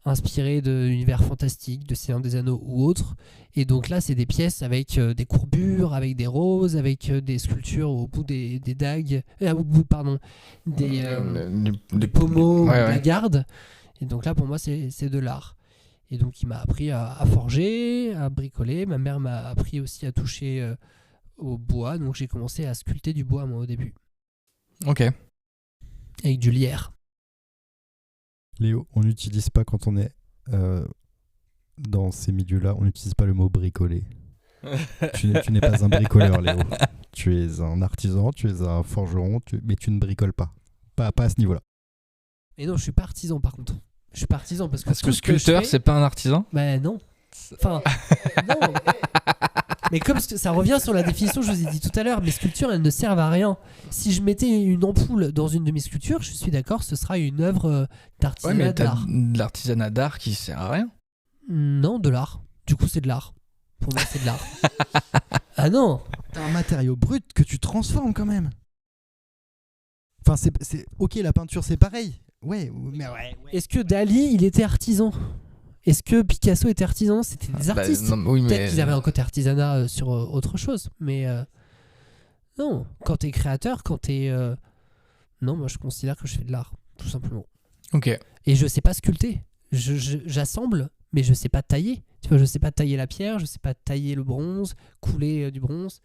inspirées de l'univers fantastique, de Seigneur des Anneaux ou autres. Et donc là, c'est des pièces avec des courbures, avec des roses, avec des sculptures au bout des dagues, au bout, pardon, des pommeaux, Ouais, de la ouais. garde. Et donc là, pour moi, c'est de l'art. Et donc, il m'a appris à forger, à bricoler. Ma mère m'a appris aussi à toucher au bois. Donc, j'ai commencé à sculpter du bois, moi, au début. Ok. Avec du lierre. Léo, on n'utilise pas quand on est dans ces milieux-là, on n'utilise pas le mot bricoler. Tu n'es pas un bricoleur, Léo. Tu es un artisan, tu es un forgeron, mais tu ne bricoles pas. Pas à ce niveau-là. Et non, je suis pas artisan, par contre. Je suis pas artisan parce que Parce que tout ce que je sculpteur, fais- c'est pas un artisan. Ben non. Enfin, non. Mais comme ça revient sur la définition que je vous ai dit tout à l'heure, mes sculptures, elles ne servent à rien. Si je mettais une ampoule dans une de mes sculptures, je suis d'accord, ce sera une œuvre Ouais, d'artisanat mais t'as d'art. de l'artisanat d'art qui sert à rien. Non, de l'art. Du coup, c'est de l'art. Pour moi, c'est de l'art. Ah non. T'as un matériau brut que tu transformes quand même. Enfin, c'est ok, la peinture c'est pareil. Ouais, mais ouais. Est-ce que Dali, il était artisan? Est-ce que Picasso était artisan? C'était des artistes. Bah, non, oui, Peut-être mais qu'ils avaient un côté artisanat sur autre chose. Mais non, quand t'es créateur, quand t'es... Non, moi je considère que je fais de l'art, tout simplement. Ok. Et je sais pas sculpter. J'assemble, mais je sais pas tailler. Tu vois, je sais pas tailler la pierre, je sais pas tailler le bronze, couler du bronze.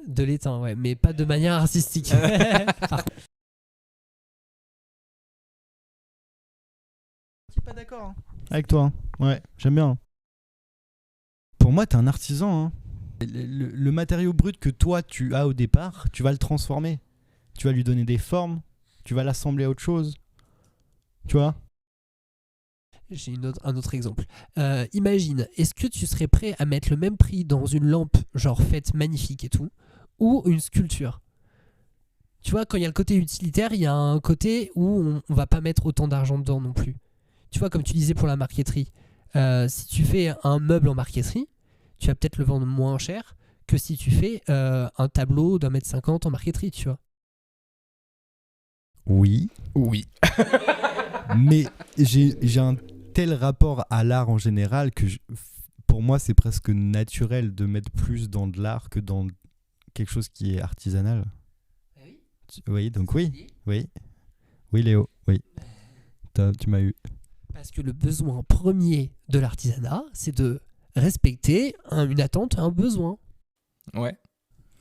De l'étain, ouais, mais pas de manière artistique. Je suis pas d'accord avec toi. Hein. Ouais, j'aime bien. Pour moi, t'es un artisan. Hein. Le matériau brut que toi tu as au départ, tu vas le transformer. Tu vas lui donner des formes. Tu vas l'assembler à autre chose. Tu vois? J'ai un autre exemple. Imagine, est-ce que tu serais prêt à mettre le même prix dans une lampe, genre faite magnifique et tout, ou une sculpture? Tu vois, quand il y a le côté utilitaire, il y a un côté où on va pas mettre autant d'argent dedans non plus. Tu vois, comme tu disais pour la marqueterie, si tu fais un meuble en marqueterie, tu vas peut-être le vendre moins cher que si tu fais un tableau d'1,50 m en marqueterie, tu vois. Oui. Oui. Mais j'ai un tel rapport à l'art en général que pour moi, c'est presque naturel de mettre plus dans de l'art que dans quelque chose qui est artisanal. Oui, donc oui. Oui, Léo, oui. Tu m'as eu. Parce que le besoin premier de l'artisanat, c'est de respecter une attente, un besoin. Ouais.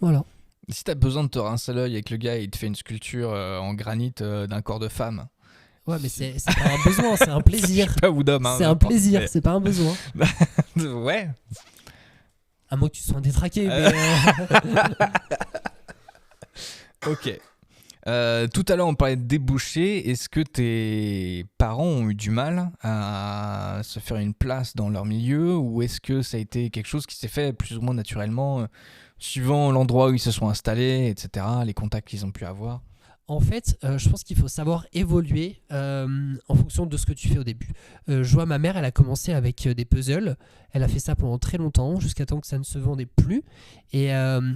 Voilà. Si t'as besoin de te rincer l'œil avec le gars et il te fait une sculpture en granit d'un corps de femme. Ouais, mais c'est pas un besoin, c'est un plaisir. Pas ou d'homme. Hein, C'est un n'importe, plaisir, mais- c'est pas un besoin. Ouais. À moins que tu sois un détraqué. Mais Ok. Tout à l'heure, on parlait de débouchés. Est-ce que tes parents ont eu du mal à se faire une place dans leur milieu ou est-ce que ça a été quelque chose qui s'est fait plus ou moins naturellement suivant l'endroit où ils se sont installés, etc., les contacts qu'ils ont pu avoir? en fait, je pense qu'il faut savoir évoluer en fonction de ce que tu fais au début. Je vois ma mère, elle a commencé avec des puzzles. Elle a fait ça pendant très longtemps, jusqu'à temps que ça ne se vendait plus. Et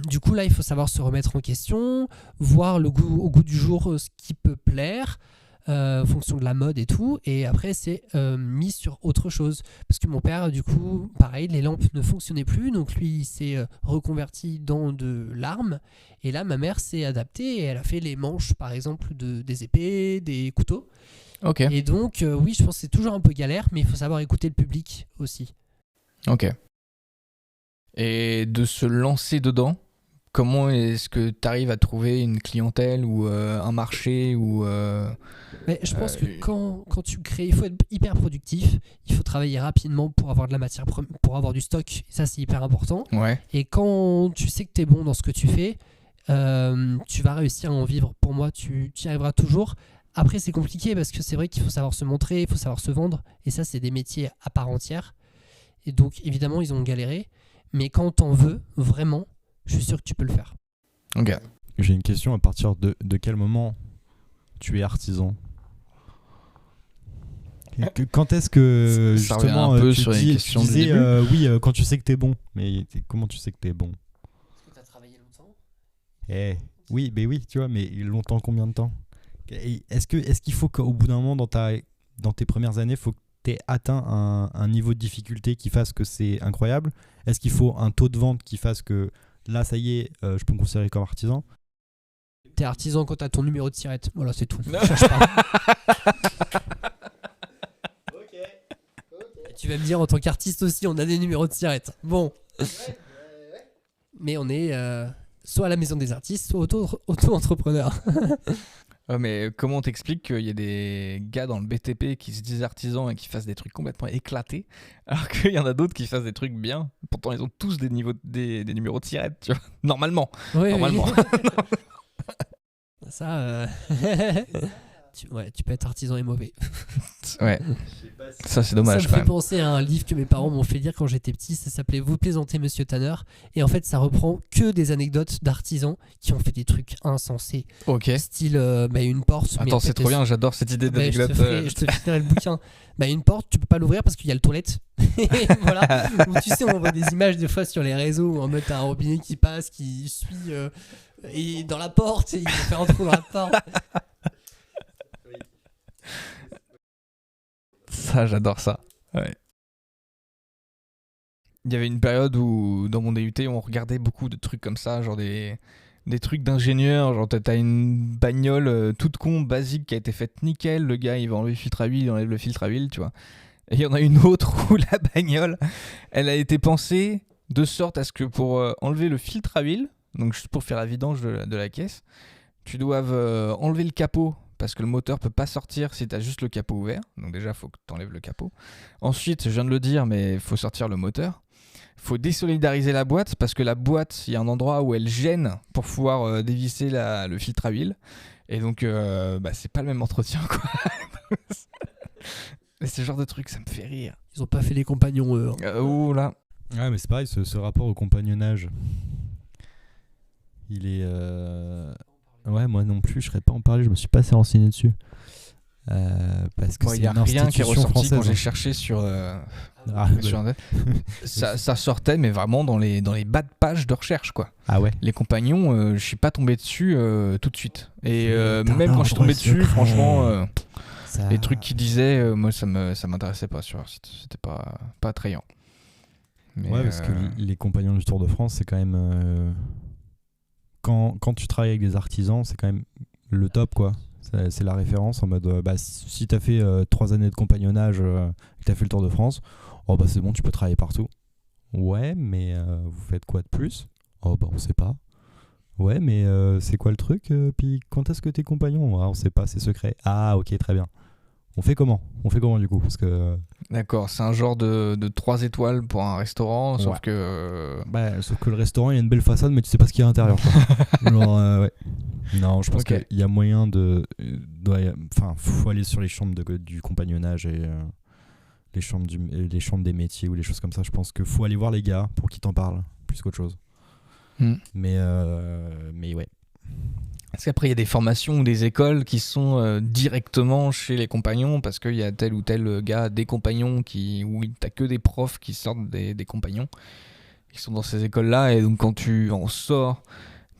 du coup, là, il faut savoir se remettre en question, voir au goût du jour ce qui peut plaire. fonction de la mode et tout. Et après, c'est mis sur autre chose. Parce que mon père, du coup, pareil, les lampes ne fonctionnaient plus. Donc lui, il s'est reconverti dans de l'arme. Et là, ma mère s'est adaptée et elle a fait les manches, par exemple, des épées, des couteaux. Ok. Et donc, oui, je pense que c'est toujours un peu galère, mais il faut savoir écouter le public aussi. Ok. Et de se lancer dedans, comment est-ce que tu arrives à trouver une clientèle ou un marché ou Mais je pense que quand tu crées, il faut être hyper productif, il faut travailler rapidement pour avoir de la matière, pour avoir du stock. Ça, c'est hyper important. Ouais. Et quand tu sais que tu es bon dans ce que tu fais, tu vas réussir à en vivre. Pour moi, tu y arriveras toujours. Après, c'est compliqué parce que c'est vrai qu'il faut savoir se montrer, il faut savoir se vendre. Et ça, c'est des métiers à part entière. Et donc, évidemment, ils ont galéré. Mais quand t'en veux, vraiment, je suis sûr que tu peux le faire. Ok. J'ai une question, à partir de quel moment tu es artisan? Quand est-ce que Ça revient justement un peu tu sur les dis, questions tu du disais début. oui quand tu sais que t'es bon, mais comment tu sais que t'es bon? Est-ce que tu as travaillé longtemps? Oui, tu vois, mais longtemps, combien de temps? Et est-ce qu'il faut qu'au bout d'un moment dans tes premières années, faut que tu aies atteint un niveau de difficulté qui fasse que c'est incroyable? Est-ce qu'il faut un taux de vente qui fasse que là, ça y est, je peux me considérer comme artisan? T'es artisan quand t'as ton numéro de tirette. Voilà, c'est tout. Cherche pas. Et tu vas me dire, en tant qu'artiste aussi, on a des numéros de tirette. Bon. Mais on est soit à la maison des artistes, soit auto-entrepreneur. Mais comment t'expliques qu'il y a des gars dans le BTP qui se disent artisans et qui fassent des trucs complètement éclatés, alors qu'il y en a d'autres qui fassent des trucs bien. Pourtant, ils ont tous des numéros de tirette, tu vois. Normalement. Oui, Normalement. Ça, tu peux être artisan et mauvais. Ouais. Ça, c'est dommage Ça me quand fait même. penser à un livre que mes parents m'ont fait lire quand j'étais petit. Ça s'appelait Vous plaisantez, Monsieur Tanner. Et en fait, ça reprend que des anecdotes d'artisans qui ont fait des trucs insensés. Ok. Style une porte. Attends, c'est trop bien, j'adore cette idée d'anecdote. Je te ferai le bouquin. Une porte, tu peux pas l'ouvrir parce qu'il y a le toilette. Et voilà. Ou tu sais, on voit des images des fois sur les réseaux où en mode t'as un robinet qui passe, qui suit et dans la porte et il fait un trou dans la porte. Ça, j'adore ça. Ouais. Il y avait une période où, dans mon DUT, on regardait beaucoup de trucs comme ça, genre des trucs d'ingénieur. Genre, t'as une bagnole toute con, basique, qui a été faite nickel. Le gars, il va enlever le filtre à huile, il enlève le filtre à huile, tu vois. Et il y en a une autre où la bagnole, elle a été pensée de sorte à ce que pour enlever le filtre à huile, donc juste pour faire la vidange de la caisse, tu doives enlever le capot parce que le moteur peut pas sortir si tu as juste le capot ouvert. Donc déjà, il faut que tu enlèves le capot. Ensuite, je viens de le dire, mais il faut sortir le moteur. Il faut désolidariser la boîte parce que la boîte, il y a un endroit où elle gêne pour pouvoir dévisser le filtre à huile. Et donc, c'est pas le même entretien, quoi. Et ce genre de truc, ça me fait rire. Ils ont pas fait les compagnons, eux. Oh là. Ouais, mais c'est pareil, ce rapport au compagnonnage, il est... Ouais, moi non plus, je serais pas en parler, je me suis pas assez renseigné dessus. Parce que Il c'est n'y a une rien qui est institution ressorti française. quand j'ai cherché sur Bah. Internet. Ça sortait, mais vraiment dans les bas de page de recherche, quoi. Ah ouais. Les compagnons, je suis pas tombé dessus tout de suite. Et C'est un même quand je suis tombé ordre dessus, secret. franchement, Ça... les trucs qu'ils disaient, moi ça m'intéressait pas sur leur site. C'était pas attrayant. Mais, Ouais, parce que les compagnons du Tour de France, c'est quand même... Quand tu travailles avec des artisans, c'est quand même le top, quoi. C'est la référence en mode si t'as fait 3 années de compagnonnage et que t'as fait le Tour de France, c'est bon, tu peux travailler partout. Ouais, mais vous faites quoi de plus? On sait pas. Ouais, mais c'est quoi le truc? Puis quand est-ce que t'es compagnon? On sait pas, c'est secret. Ah, ok, très bien. On fait comment du coup? Parce que... D'accord, c'est un genre de 3 étoiles pour un restaurant, sauf Ouais. que... sauf que le restaurant, il y a une belle façade, mais tu sais pas ce qu'il y a à l'intérieur, quoi. Genre, ouais. Non, je pense Ok. qu'il y a moyen de... faut aller sur les chambres du compagnonnage et les chambres des métiers ou les choses comme ça. Je pense qu'il faut aller voir les gars pour qu'ils t'en parlent, plus qu'autre chose. Mais ouais. Parce qu'après, il y a des formations ou des écoles qui sont directement chez les compagnons, parce qu'il y a tel ou tel gars, des compagnons, où t'as que des profs qui sortent des compagnons, qui sont dans ces écoles-là, et donc quand tu en sors,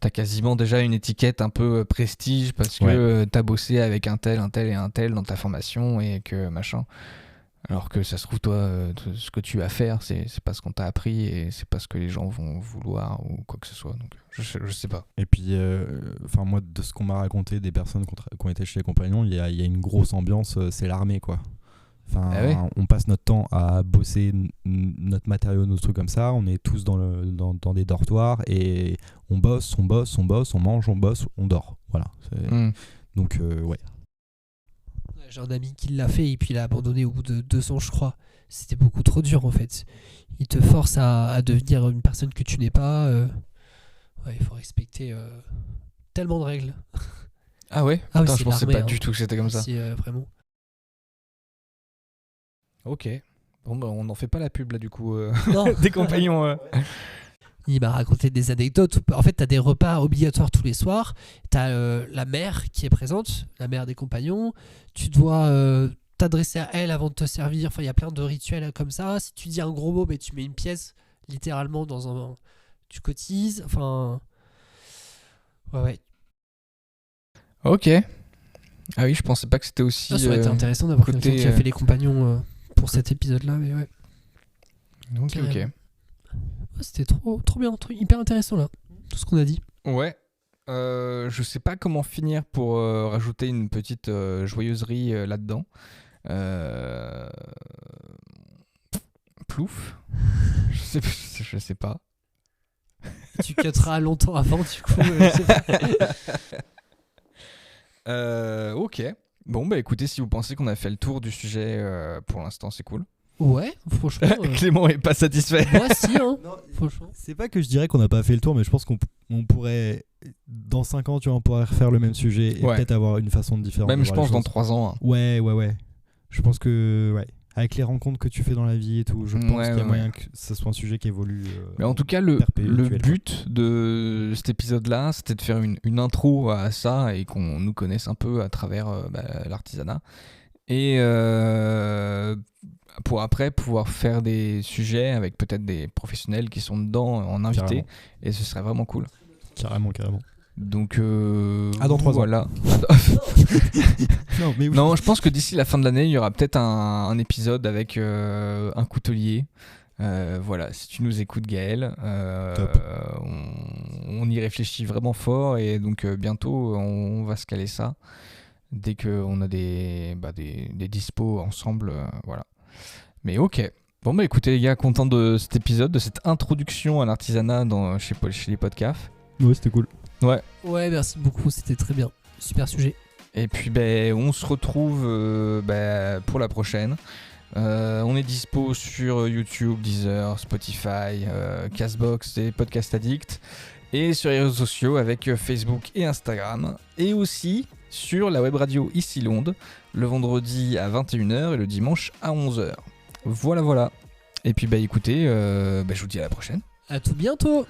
t'as quasiment déjà une étiquette un peu prestige parce que t'as bossé avec un tel et un tel dans ta formation et que machin. Alors que ça se trouve, toi, ce que tu vas faire, c'est pas ce qu'on t'a appris et c'est pas ce que les gens vont vouloir ou quoi que ce soit. Donc, je sais pas. Et puis, moi, de ce qu'on m'a raconté des personnes qui ont été chez les compagnons, il y a une grosse ambiance, c'est l'armée, quoi. On passe notre temps à bosser notre matériau, nos trucs comme ça. On est tous dans des dortoirs et on bosse, on mange, on bosse, on dort. Voilà. Donc, ouais. J'ai un ami qui l'a fait et puis il a abandonné au bout de 2 ans, je crois. C'était beaucoup trop dur en fait. Il te force à devenir une personne que tu n'es pas. Il faut respecter tellement de règles. Ah ouais. Ah oui, je pensais pas du tout que c'était comme ça. C'est vraiment. Ok. Bon, bah, on n'en fait pas la pub là du coup. Non. Des compagnons. Il m'a raconté des anecdotes. En fait, t'as des repas obligatoires tous les soirs. T'as la mère qui est présente, la mère des compagnons. Tu dois t'adresser à elle avant de te servir. Enfin, il y a plein de rituels comme ça. Si tu dis un gros mot, tu mets une pièce littéralement dans un. Tu cotises. Enfin. Ouais. Ok. Ah oui, je pensais pas que c'était aussi. Ça aurait été intéressant d'avoir côté, quelqu'un qui a fait les compagnons pour cet épisode-là, mais ouais. Ok. C'était trop bien, hyper intéressant là, tout ce qu'on a dit. Ouais. Je sais pas comment finir pour rajouter une petite joyeuserie là-dedans. Plouf. Je sais pas. Tu cutteras longtemps avant, du coup. Je sais pas. Ok. Bon, bah écoutez, si vous pensez qu'on a fait le tour du sujet, pour l'instant, c'est cool. Ouais, franchement. Clément est pas satisfait. Moi, si, hein. Franchement. C'est pas que je dirais qu'on n'a pas fait le tour, mais je pense qu'on pourrait, dans 5 ans, tu vois, on pourrait refaire le même sujet et peut-être avoir une façon différente. Même, je pense, dans 3 ans. Hein. Ouais. Je pense que, avec les rencontres que tu fais dans la vie et tout, je pense qu'il y a moyen que ce soit un sujet qui évolue. Mais en tout cas, le but de cet épisode-là, c'était de faire une intro à ça et qu'on nous connaisse un peu à travers l'artisanat. Et pour après pouvoir faire des sujets avec peut-être des professionnels qui sont dedans en invité. Carrément. Et ce serait vraiment cool. Carrément. Donc dans 3 ans. Voilà. Non, je pense que d'ici la fin de l'année, il y aura peut-être un épisode avec un coutelier. Voilà, si tu nous écoutes, Gaël, on y réfléchit vraiment fort et donc bientôt on va se caler ça dès qu'on a des dispos ensemble, voilà. Mais ok. Bon bah écoutez les gars, content de cet épisode, de cette introduction à l'artisanat chez les Podcaf. Ouais, c'était cool. Ouais, merci beaucoup, c'était très bien. Super sujet. Et puis on se retrouve pour la prochaine. On est dispo sur YouTube, Deezer, Spotify, Castbox et Podcast Addict. Et sur les réseaux sociaux avec Facebook et Instagram. Et aussi sur la web radio Ici Londres, le vendredi à 21h et le dimanche à 11h. Voilà. Et puis écoutez, je vous dis à la prochaine. À tout bientôt.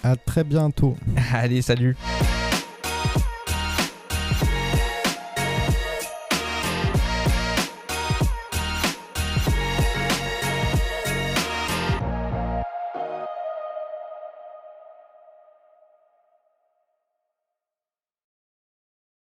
À très bientôt. Allez, salut.